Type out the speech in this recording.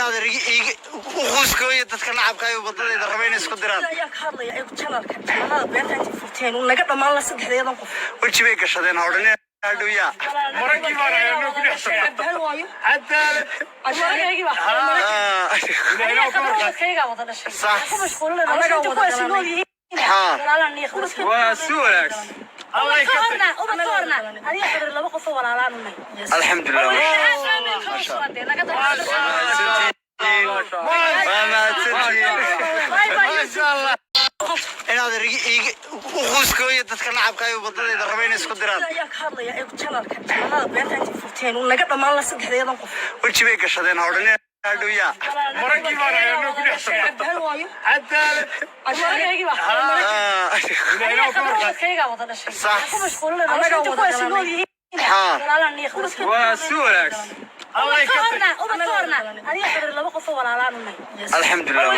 inaad uquuskooyo dadka nacabkaayo wadadayda raba inay isku diraan naga dhamaan la saddexdeedan qof weji bay gashadeen hawdhan adhuya markii baan aynu ku dhexsano cadaalad waa si wanaagsan alxamdulilah inaad uquuskooyo dadka nacabkaayo wadadayda raba inay isku diraan naga dhamaan la saddexdeedan qof weji bay gashadeen hawdhan adhuya markii baan aynu ku dhexsano cadaalad waa si wanaagsan alxamdulilah